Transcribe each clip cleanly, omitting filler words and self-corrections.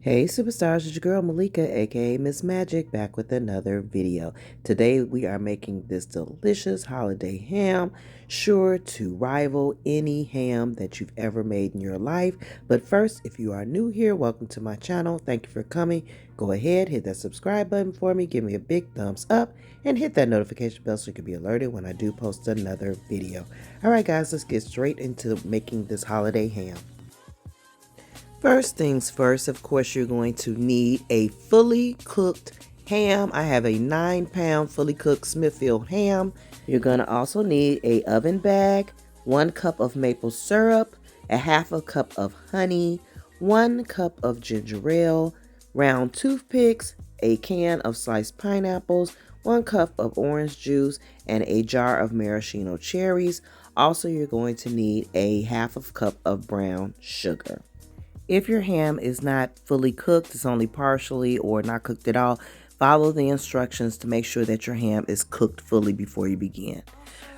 Hey superstars, it's your girl Malika, aka Miss Magic, back with another video. Today we are making this delicious holiday ham, sure to rival any ham that you've ever made in your life. But first, if you are new here, welcome to my channel. Thank you for coming. Go ahead, hit that subscribe button for me, give me a big thumbs up, and hit that notification bell so you can be alerted when I do post another video. Alright guys, let's get straight into making this holiday ham. First things first, of course, you're going to need a fully cooked ham. I have a 9-pound fully cooked Smithfield ham. You're going to also need a oven bag, 1 cup of maple syrup, a half a cup of honey, 1 cup of ginger ale, round toothpicks, a can of sliced pineapples, 1 cup of orange juice, and a jar of maraschino cherries. Also, you're going to need a half a cup of brown sugar. If your ham is not fully cooked, it's only partially or not cooked at all, follow the instructions to make sure that your ham is cooked fully before you begin.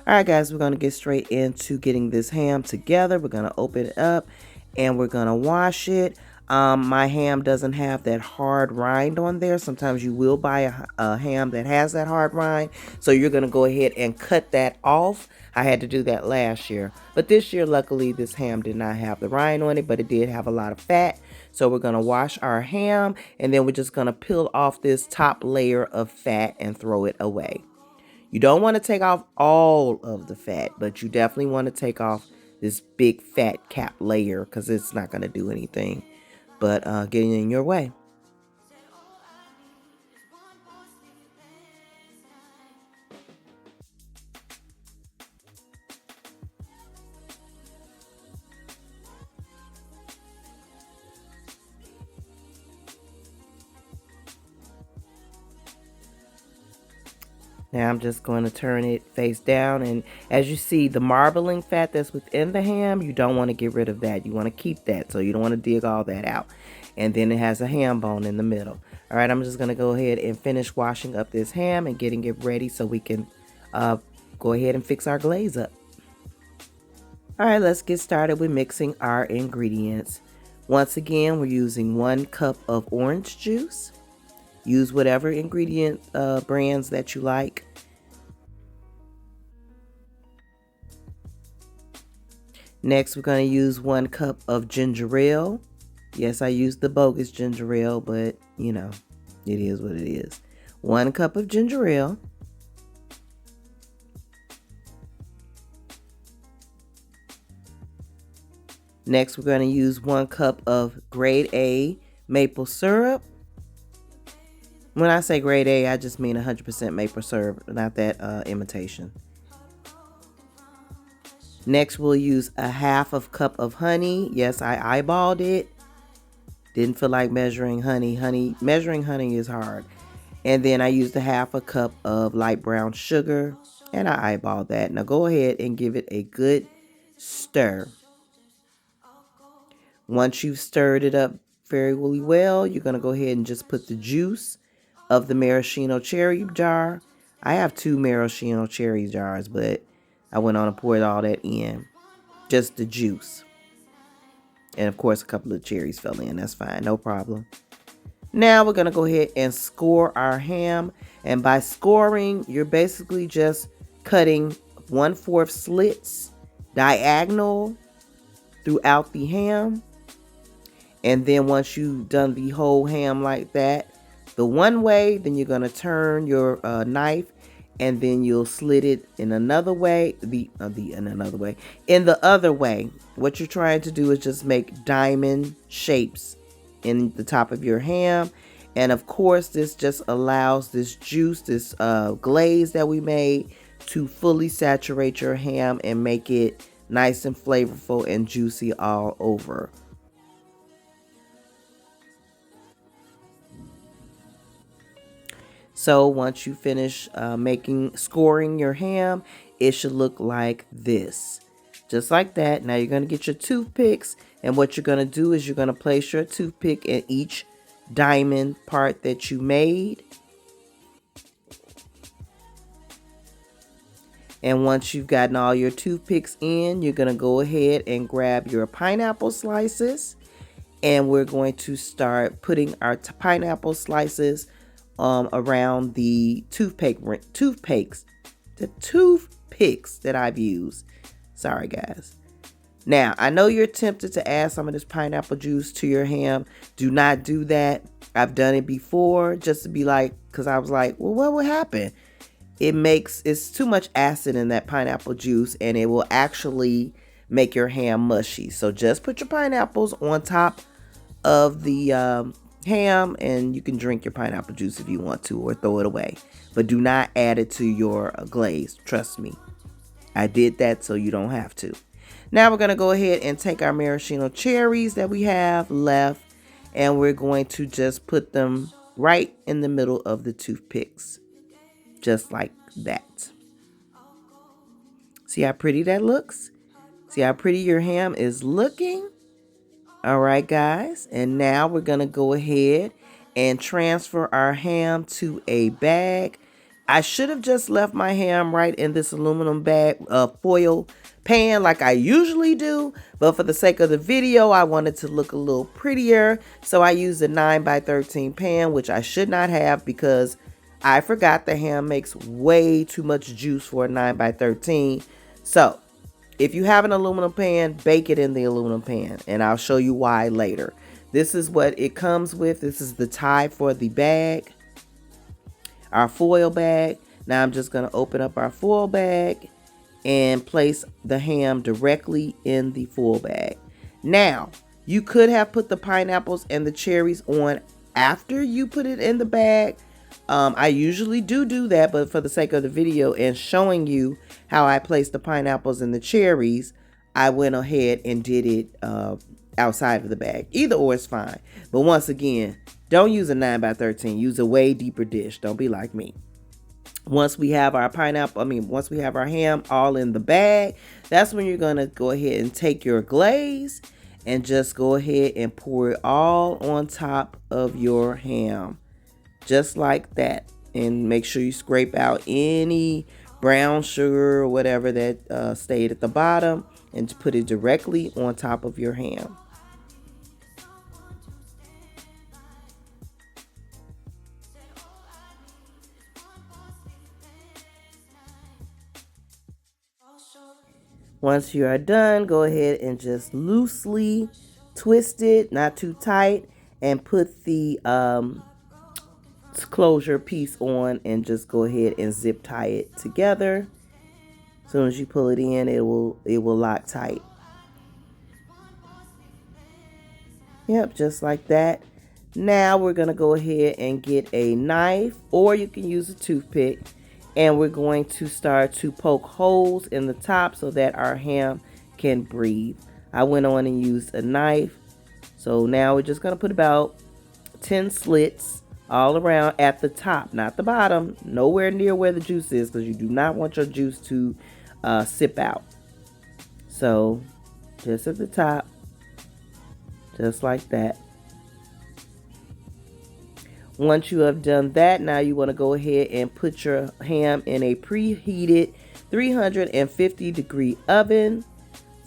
Alright guys, we're going to get straight into getting this ham together. We're going to open it up and we're going to wash it. My ham doesn't have that hard rind on there. Sometimes you will buy a ham that has that hard rind. So you're going to go ahead and cut that off. I had to do that last year. But this year, luckily, this ham did not have the rind on it, but it did have a lot of fat. So we're going to wash our ham and then we're just going to peel off this top layer of fat and throw it away. You don't want to take off all of the fat, but you definitely want to take off this big fat cap layer because it's not going to do anything but getting in your way. Now I'm just going to turn it face down, and as you see, the marbling fat that's within the ham, you don't want to get rid of that. You want to keep that, so you don't want to dig all that out. And then it has a ham bone in the middle. All right, I'm just going to go ahead and finish washing up this ham and getting it ready so we can go ahead and fix our glaze up. All right, let's get started with mixing our ingredients. Once again, we're using 1 cup of orange juice. Use whatever ingredient brands that you like. Next, we're going to use 1 cup of ginger ale. Yes, I used the bogus ginger ale, but you know, it is what it is. 1 cup of ginger ale. Next, we're going to use 1 cup of grade A maple syrup. When I say grade A, I just mean 100% maple syrup, not that imitation. Next, we'll use a half of cup of honey. Yes, I eyeballed it. Didn't feel like measuring honey. Measuring honey is hard. And then I used a half a cup of light brown sugar, and I eyeballed that. Now go ahead and give it a good stir. Once you've stirred it up very well, you're going to go ahead and just put the juice of the maraschino cherry jar. I have 2 maraschino cherry jars, but I went on and poured all that in. Just the juice. And of course, a couple of cherries fell in. That's fine. No problem. Now we're going to go ahead and score our ham. And by scoring, you're basically just cutting 1/4 slits diagonal throughout the ham. And then once you've done the whole ham like that, the one way, then you're going to turn your knife and then you'll slit it in another way, in the other way. What you're trying to do is just make diamond shapes in the top of your ham. And of course, this just allows this juice, this glaze that we made, to fully saturate your ham and make it nice and flavorful and juicy all over. So once you finish scoring your ham, it should look like this. Just like that. Now you're going to get your toothpicks, and what you're going to do is you're going to place your toothpick in each diamond part that you made. And once you've gotten all your toothpicks in, you're going to go ahead and grab your pineapple slices And we're going to start putting our pineapple slices around the toothpicks that I've used. Sorry, guys. Now, I know you're tempted to add some of this pineapple juice to your ham. Do not do that. I've done it before just to be like, because I was like, well, what would happen? It's too much acid in that pineapple juice, and it will actually make your ham mushy. So just put your pineapples on top of the ham, and you can drink your pineapple juice if you want to, or throw it away. But do not add it to your glaze. Trust me. I did that so you don't have to. Now we're going to go ahead and take our maraschino cherries that we have left, and we're going to just put them right in the middle of the toothpicks. Just like that. See how pretty that looks? See how pretty your ham is looking? All right, guys. And now we're going to go ahead and transfer our ham to a bag. I should have just left my ham right in this aluminum bag, foil pan like I usually do. But for the sake of the video, I wanted to look a little prettier. So I used a 9x13 pan, which I should not have because I forgot the ham makes way too much juice for a 9x13. So if you have an aluminum pan, bake it in the aluminum pan, and I'll show you why later. This is what it comes with. This is the tie for the bag, our foil bag. Now I'm just going to open up our foil bag and place the ham directly in the foil bag. Now, you could have put the pineapples and the cherries on after you put it in the bag. I usually do that, but for the sake of the video and showing you how I place the pineapples and the cherries, I went ahead and did it outside of the bag. Either or is fine. But once again, don't use a 9x13. Use a way deeper dish. Don't be like me. Once we have our once we have our ham all in the bag, that's when you're going to go ahead and take your glaze and just go ahead and pour it all on top of your ham. Just like that. And make sure you scrape out any brown sugar or whatever that stayed at the bottom and put it directly on top of your ham. Once you are done, go ahead and just loosely twist it, not too tight, and put the closure piece on and just go ahead and zip tie it together. As soon as you pull it in, it will lock tight. Yep, just like that. Now we're going to go ahead and get a knife, or you can use a toothpick, and we're going to start to poke holes in the top so that our ham can breathe. I went on and used a knife. So now we're just going to put about 10 slits all around at the top, not the bottom, nowhere near where the juice is, because you do not want your juice to sip out. So just at the top, just like that. Once you have done that, now you want to go ahead and put your ham in a preheated 350-degree oven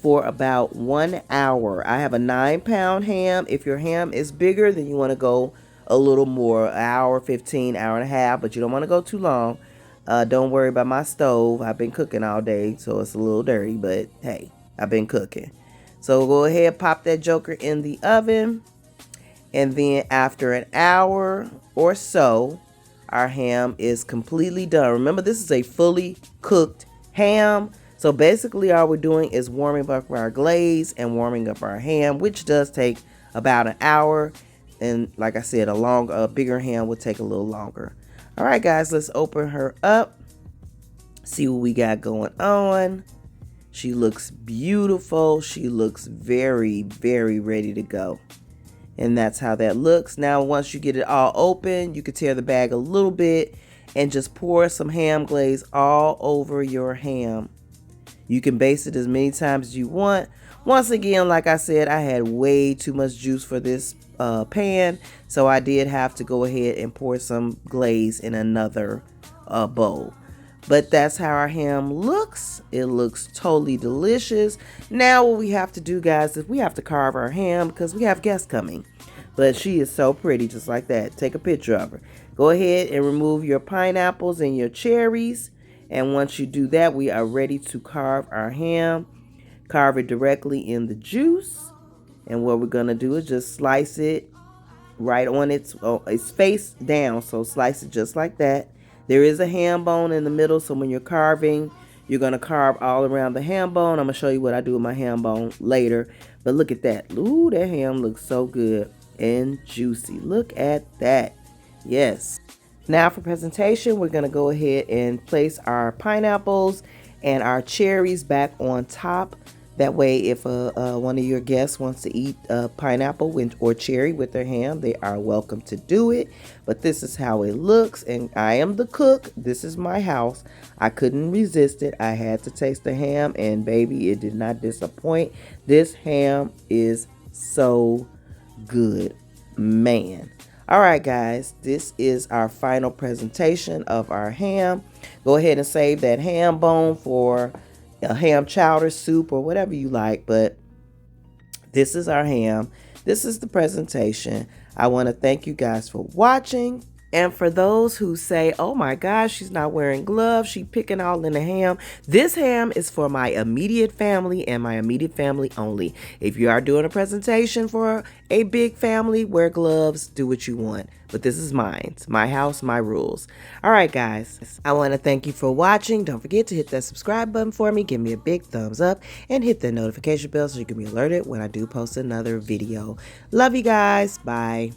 for about 1 hour. I have a 9-pound ham. If your ham is bigger, then you want to go a little more, an hour, 15, hour and a half, but you don't want to go too long. Don't worry about my stove. I've been cooking all day, so it's a little dirty, but hey, I've been cooking. So go ahead, pop that joker in the oven. And then after an hour or so, our ham is completely done. Remember, this is a fully cooked ham. So basically all we're doing is warming up our glaze and warming up our ham, which does take about an hour. And like I said, a bigger ham would take a little longer. All right, guys, let's open her up. See what we got going on. She looks beautiful. She looks very, very ready to go. And that's how that looks. Now, once you get it all open, you can tear the bag a little bit and just pour some ham glaze all over your ham. You can baste it as many times as you want. Once again, like I said, I had way too much juice for this pan, so I did have to go ahead and pour some glaze in another bowl. But that's how our ham looks. It looks totally delicious. Now what we have to do, guys, is we have to carve our ham because we have guests coming. But she is so pretty, just like that. Take a picture of her. Go ahead and remove your pineapples and your cherries. And once you do that, we are ready to carve our ham. Carve it directly in the juice. And what we're going to do is just slice it right on its face down. So slice it just like that. There is a ham bone in the middle, so when you're carving, you're going to carve all around the ham bone. I'm going to show you what I do with my ham bone later. But look at that. Ooh, that ham looks so good and juicy. Look at that. Yes. Now for presentation, we're going to go ahead and place our pineapples and our cherries back on top. That way, if one of your guests wants to eat pineapple or cherry with their ham, they are welcome to do it. But this is how it looks, and I am the cook. This is my house. I couldn't resist it. I had to taste the ham, and baby, it did not disappoint. This ham is so good, man. All right, guys, this is our final presentation of our ham. Go ahead and save that ham bone for a ham chowder soup or whatever you like, but this is our ham. This is the presentation. I want to thank you guys for watching. And for those who say, oh my gosh, she's not wearing gloves, she picking all in the ham. This ham is for my immediate family and my immediate family only. If you are doing a presentation for a big family, wear gloves, do what you want. But this is mine. It's my house, my rules. All right, guys. I want to thank you for watching. Don't forget to hit that subscribe button for me. Give me a big thumbs up and hit the notification bell so you can be alerted when I do post another video. Love you guys. Bye.